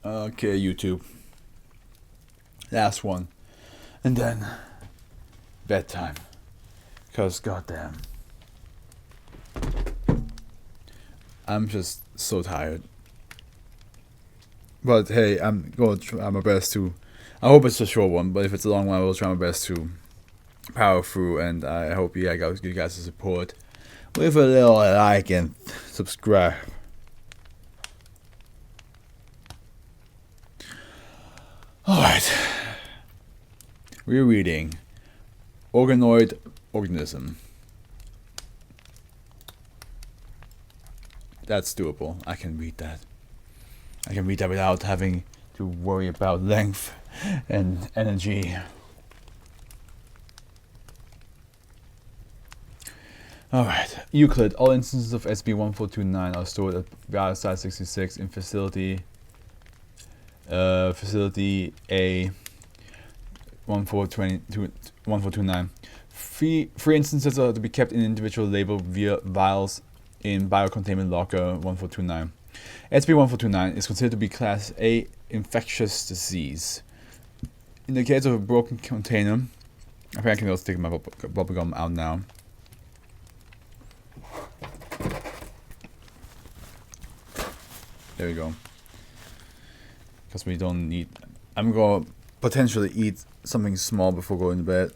Okay, YouTube. Last one. And then bedtime. Cause goddamn. I'm just so tired. But hey, I'm going to try my best to. I hope it's a short one, but if it's a long one, I will try my best to power through. And I hope you guys the support. Leave a little like and subscribe. Alright. We're reading Organoid Organism. That's doable. I can read that. I can read that without having to worry about length and energy. Alright. Euclid. All instances of SCP-1429 are stored at Value Site 66 in Facility A 1429. Three instances are to be kept in individual labeled vials in Biocontainment Locker 1429. SCP-1429 is considered to be Class A infectious disease. In the case of a broken container, I think I can also take my bubblegum out now. There we go. Because we don't need... I'm going to potentially eat something small before going to bed.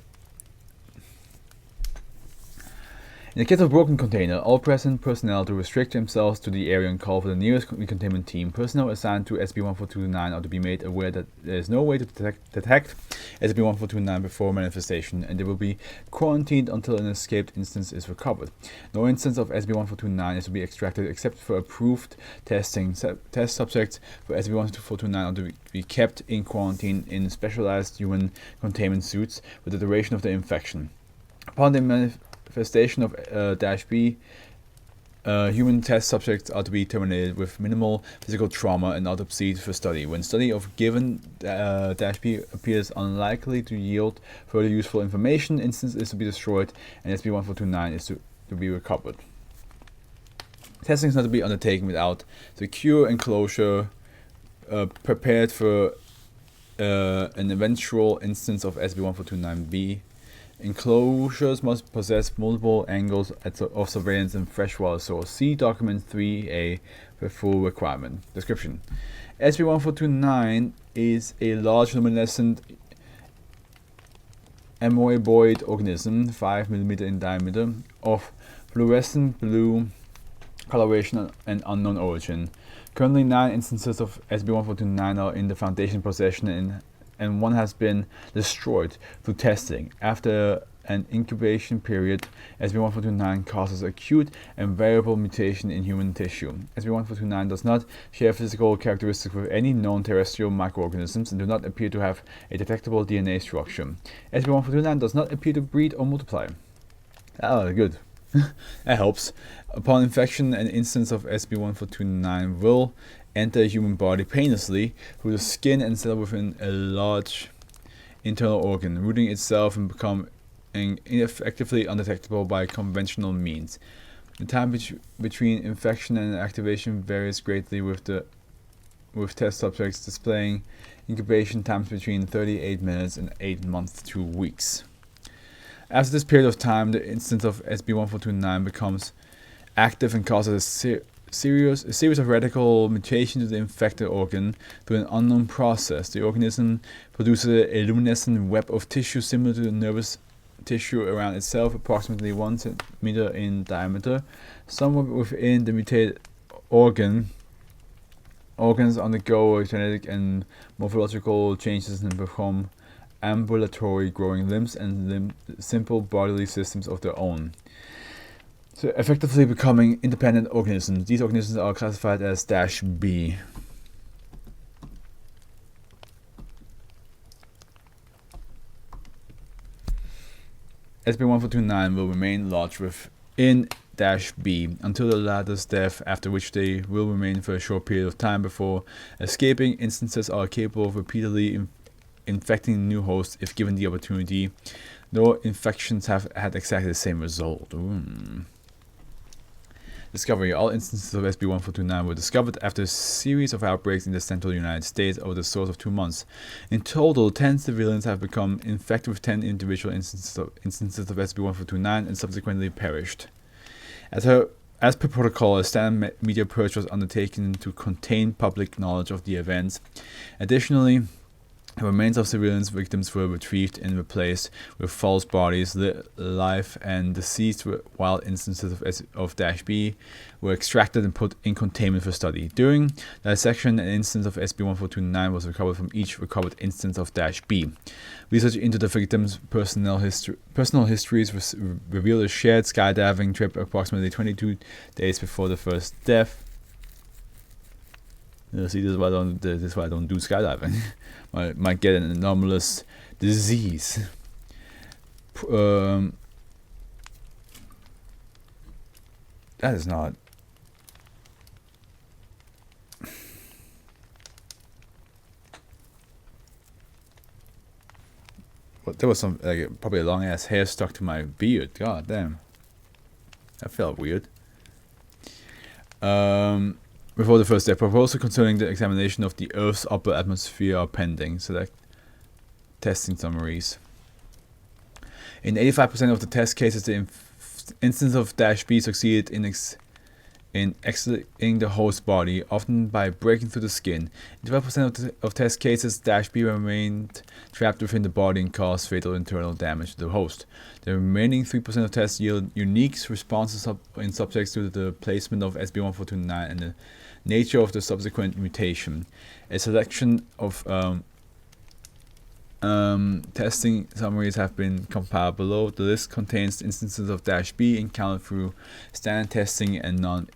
In the case of a broken container, all present personnel to restrict themselves to the area and call for the nearest recontainment team. Personnel assigned to SCP-1429 are to be made aware that there is no way to detect SCP-1429 before manifestation, and they will be quarantined until an escaped instance is recovered. No instance of SCP-1429 is to be extracted except for approved testing. Test subjects for SCP-1429 are to be kept in quarantine in specialized human containment suits for the duration of the infection. Upon the manifestation of -B, human test subjects are to be terminated with minimal physical trauma and autopsied for study. When study of given -B appears unlikely to yield further useful information, instance is to be destroyed and SCP-1429 is to be recovered. Testing is not to be undertaken without secure enclosure prepared for an eventual instance of SCP-1429-B. Enclosures must possess multiple angles of surveillance and freshwater source. See document 3A for full requirement. Description: SCP-1429 is a large luminescent amoeboid organism, 5 mm in diameter, of fluorescent blue coloration and unknown origin. Currently 9 instances of SCP-1429 are in the Foundation possession and one has been destroyed through testing. After an incubation period, SCP-1429 causes acute and variable mutation in human tissue. SCP-1429 does not share physical characteristics with any known terrestrial microorganisms and do not appear to have a detectable DNA structure. SCP-1429 does not appear to breed or multiply. Oh, good. That helps. Upon infection, an instance of SCP-1429 will enter a human body painlessly through the skin and settle within a large internal organ, rooting itself and becoming ineffectively undetectable by conventional means. The time between infection and activation varies greatly, with test subjects displaying incubation times between 38 minutes and 8 months to 2 weeks. After this period of time, the instance of SCP-1429 becomes active and causes a series of radical mutations to the infected organ through an unknown process. The organism produces a luminescent web of tissue similar to the nervous tissue around itself, approximately 1 centimeter in diameter. Somewhere within the mutated organs undergo genetic and morphological changes and become ambulatory, growing limbs and simple bodily systems of their own. So effectively becoming independent organisms. These organisms are classified as -B. SCP-1429 will remain lodged within -B until the latter's death, after which they will remain for a short period of time before escaping. Instances are capable of repeatedly infecting new hosts if given the opportunity. No infections have had exactly the same result. Discovery. All instances of SB1429 were discovered after a series of outbreaks in the central United States over the course of 2 months. In total, 10 civilians have become infected with 10 individual instances of SB1429 and subsequently perished. As per protocol, a standard media purge was undertaken to contain public knowledge of the events. Additionally, the remains of civilians victims were retrieved and replaced with false bodies, live and deceased, while instances of -B were extracted and put in containment for study. During dissection, an instance of SB1429 was recovered from each recovered instance of -B. Research into the victims' personal histories revealed a shared skydiving trip approximately 22 days before the first death. See, this is why I don't do skydiving. might get an anomalous disease. That is not. Well, there was some probably a long ass hair stuck to my beard. God damn, that felt weird. Before the first step, proposal concerning the examination of the Earth's upper atmosphere are pending. Select testing summaries. In 85% of the test cases, the instance of -B succeeded in exiting the host body, often by breaking through the skin. In 12% of test cases, -B remained trapped within the body and caused fatal internal damage to the host. The remaining 3% of tests yield unique responses in subjects to the placement of SB1429 and the nature of the subsequent mutation. A selection of testing summaries have been compiled below. The list contains instances of -B encountered through standard testing and not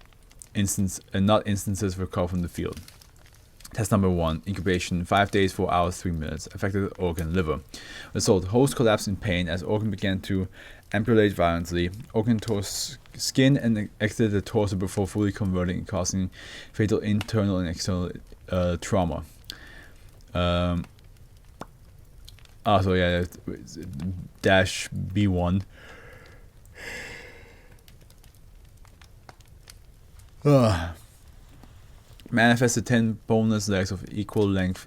instances recovered from the field. Test number 1. Incubation 5 days, 4 hours, 3 minutes. Affected organ: liver. Result: host collapsed in pain as organ began to ambulate violently. Organ tore skin and exited the torso before fully converting and causing fatal internal and external trauma. So yeah, -B1. Manifested 10 boneless legs of equal length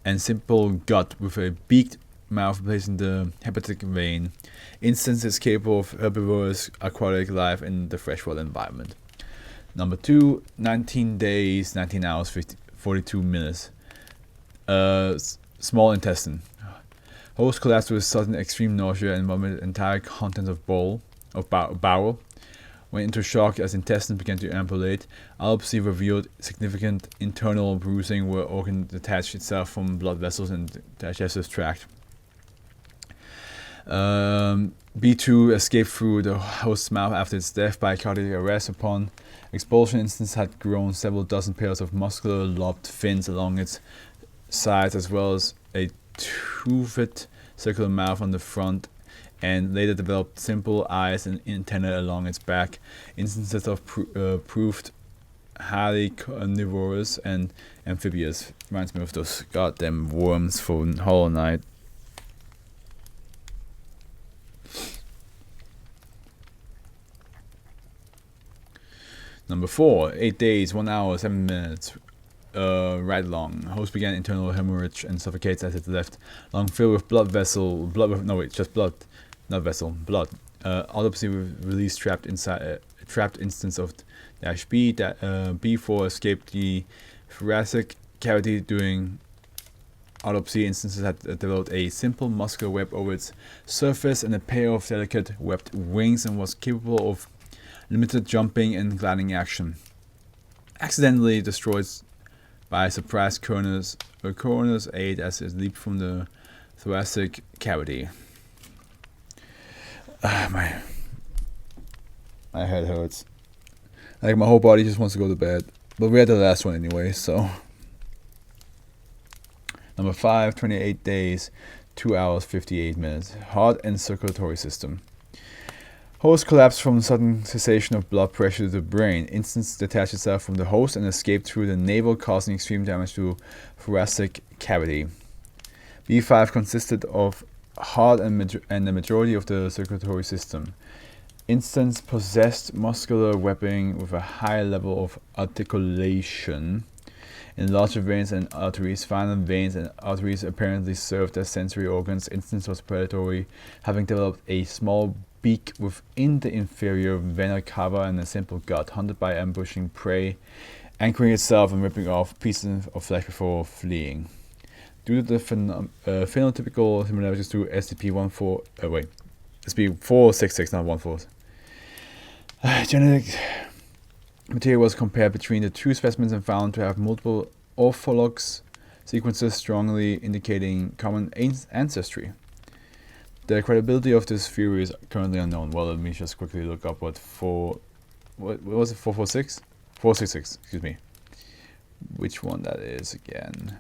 and simple gut with a beaked mouth replacing the hepatic vein. Instance is capable of herbivorous aquatic life in the freshwater environment. Number 2, 19 days, 19 hours, 42 minutes. Small intestine. Host collapsed with sudden extreme nausea and vomited entire contents of bowel. Went into shock as intestine began to ambulate. Autopsy revealed significant internal bruising where organ detached itself from blood vessels and digestive tract. B2 escaped through the host's mouth after its death by cardiac arrest. Upon expulsion, instance had grown several dozen pairs of muscular lobbed fins along its sides, as well as a toothed circular mouth on the front, and later developed simple eyes and antennae along its back. Instances of proved highly carnivorous and amphibious. Reminds me of those goddamn worms from Hollow Knight. Number 4, 8 days, 1 hour, 7 minutes. Right lung. Host began internal hemorrhage and suffocates as it left. Lung filled with blood. Autopsy released trapped instance of -B. B4 escaped the thoracic cavity. During autopsy, instances had developed a simple muscular web over its surface and a pair of delicate webbed wings, and was capable of limited jumping and gliding action. Accidentally destroyed by surprise coroner's aid as it leaped from the thoracic cavity. My head hurts. Like, my whole body just wants to go to bed. But we had the last one anyway, so. Number 5, 28 days, 2 hours, 58 minutes. Heart and circulatory system. Host collapsed from sudden cessation of blood pressure to the brain. Instance detached itself from the host and escaped through the navel, causing extreme damage to thoracic cavity. B5 consisted of heart and the majority of the circulatory system. Instance possessed muscular webbing with a high level of articulation in larger veins and arteries. Final veins and arteries apparently served as sensory organs. Instance was predatory, having developed a small beak within the inferior vena cava and a simple gut, hunted by ambushing prey, anchoring itself and ripping off pieces of flesh before fleeing. Due to the phenotypical similarities to SCP-466, not 14. Genetic material was compared between the two specimens and found to have multiple ortholog sequences strongly indicating common ancestry. The credibility of this theory is currently unknown. Well, let me just quickly look up what was it, 446? 466, excuse me. Which one that is again.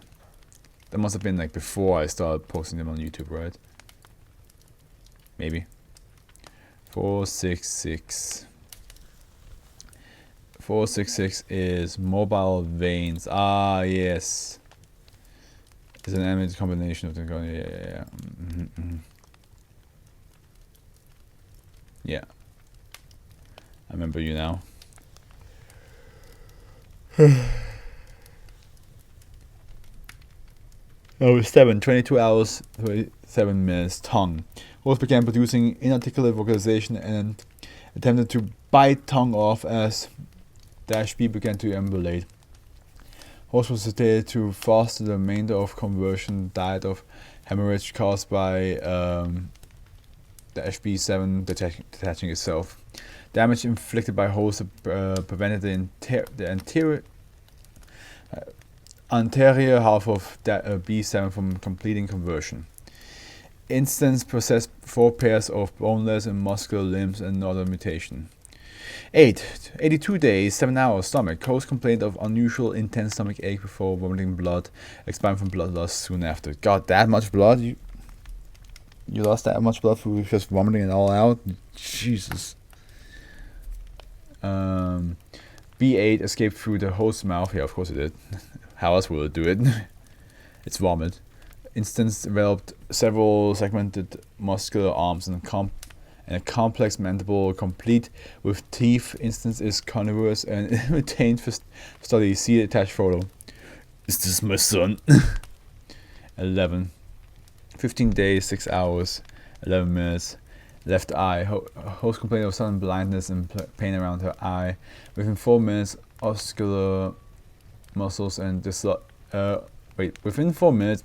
That must have been like before I started posting them on YouTube, right? Maybe. 466. 466 is mobile veins. Ah, yes. It's an image combination of the yeah. Yeah. I remember you now. Oh, 22 hours, 37 minutes, tongue. Host began producing inarticulate vocalization and attempted to bite tongue off as -B began to ambulate. Host was sedated to foster the remainder of conversion, died of hemorrhage caused by -B7 detaching itself. Damage inflicted by host prevented the anterior half of B7 from completing conversion. Instance possessed 4 pairs of boneless and muscular limbs and another mutation. 82 days, 7 hours, stomach. Host complained of unusual intense stomach ache before vomiting blood, expiring from blood loss soon after. God, that much blood? You lost that much blood for just vomiting it all out? Jesus. B8 escaped through the host's mouth. Yeah, of course it did. How else would it do it? It's vomit. Instance developed several segmented muscular arms and a complex mandible complete with teeth. Instance is carnivorous and retained for study. See attached photo. Is this my son? 11. 15 days, 6 hours, 11 minutes. Left eye. Host complained of sudden blindness and pain around her eye. Within 4 minutes, ocular muscles and within 4 minutes,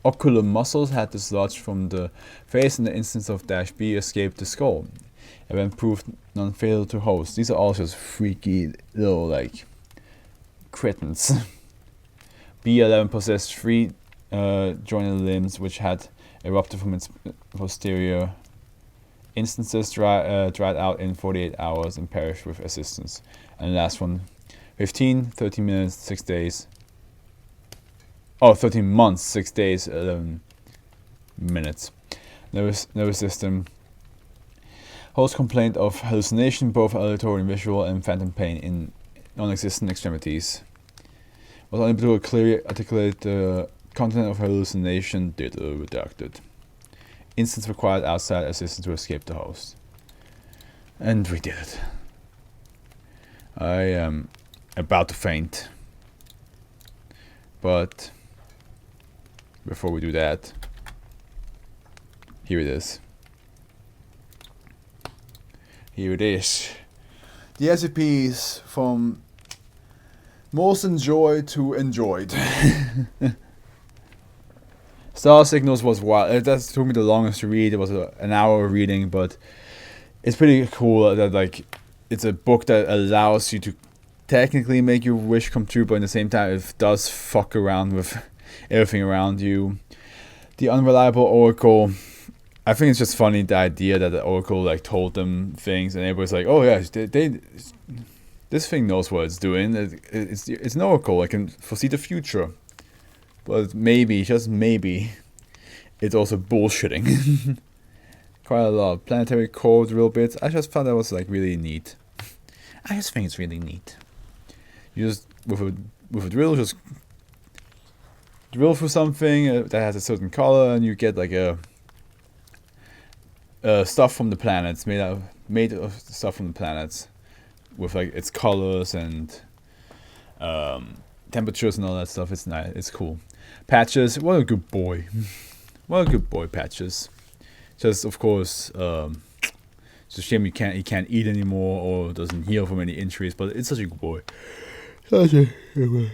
ocular muscles had dislodged from the face, and the instance of -B escaped the skull. Event proved non-fatal to host. These are all just freaky little like cretins. B11 possessed 3 jointed limbs which had erupted from its posterior. Instances dried out in 48 hours and perished with assistance. And the last one, 13 minutes, 6 days. Oh, 13 months, 6 days, 11 minutes. Nervous system. Host complained of hallucination, both auditory and visual, and phantom pain in non-existent extremities. Was unable to clearly articulate the content of hallucination. Data redacted. Instance required outside assistance to escape the host. And we did it. I am about to faint. But before we do that, here it is. Here it is. The SCPs from most enjoyed to enjoyed. Star Signals was wild. That took me the longest to read. It was an hour of reading, but it's pretty cool that like it's a book that allows you to technically make your wish come true, but at the same time it does fuck around with everything around you. The unreliable oracle. I think it's just funny, the idea that the oracle like told them things and everybody's like, oh yeah, this thing knows what it's doing. It's an oracle. I can foresee the future. But maybe, just maybe, it's also bullshitting. Quite a lot of planetary core drill bits. I just thought that was like really neat. I just think it's really neat. You just with a drill, just drill through something that has a certain color, and you get like a stuff from the planets, made of stuff from the planets, with like its colors and temperatures and all that stuff. It's nice. It's cool. Patches, what a good boy. What a good boy, Patches. Just of course, it's a shame he can't eat anymore or doesn't heal from any injuries. But it's such a good boy. Such a good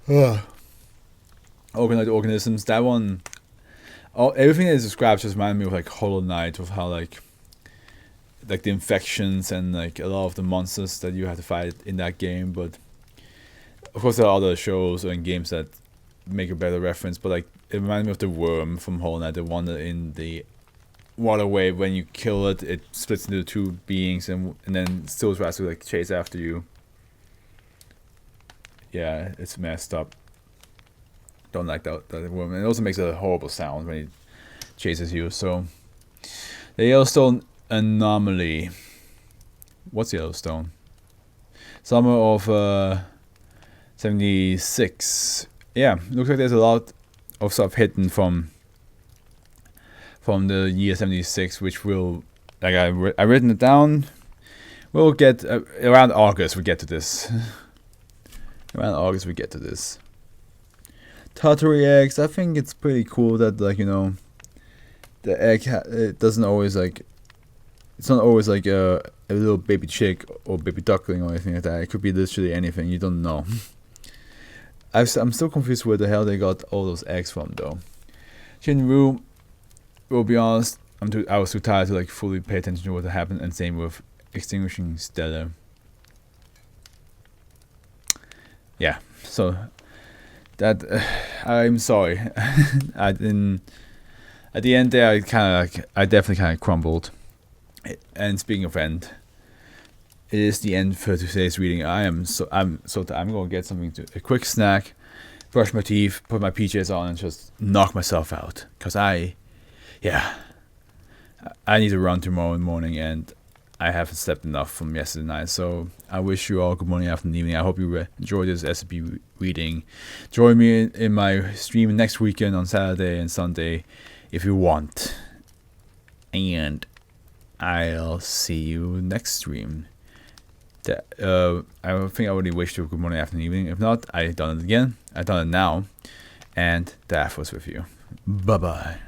boy. Organoid organisms. That one. Everything that is described just reminded me of like Hollow Knight, of how like the infections and like a lot of the monsters that you have to fight in that game. But of course there are other shows and games that make a better reference. But like it reminded me of the worm from Hollow Knight, the one that in the waterway, when you kill it, it splits into two beings and then still tries to like chase after you. Yeah, it's messed up. Don't like that worm. And it also makes a horrible sound when it chases you. So the Yellowstone anomaly. What's Yellowstone? Summer of 76. Yeah, looks like there's a lot of stuff hidden from the year 76, which will, like I written it down. We'll get around August. We get to this. Around August we get to this. Tartary eggs. I think it's pretty cool that, like, you know, the egg it doesn't always like, it's not always like a little baby chick or baby duckling or anything like that. It could be literally anything. You don't know. I'm still confused where the hell they got all those eggs from though. Shinru, will be honest, I was too tired to like fully pay attention to what happened, and same with Extinguishing Stellar. Yeah, so that I'm sorry. I didn't. At the end there, I definitely kind of crumbled. And speaking of end, it is the end for today's reading. I'm gonna get a quick snack, brush my teeth, put my PJs on, and just knock myself out. Cause I need to run tomorrow morning, and I haven't slept enough from yesterday night. So I wish you all good morning, afternoon, evening. I hope you enjoyed this SCP reading. Join me in my stream next weekend on Saturday and Sunday if you want. And I'll see you next stream. I think I already wished you good morning, afternoon, evening. If not, I've done it again. I've done it now. And the AfroFluff with you. Bye-bye.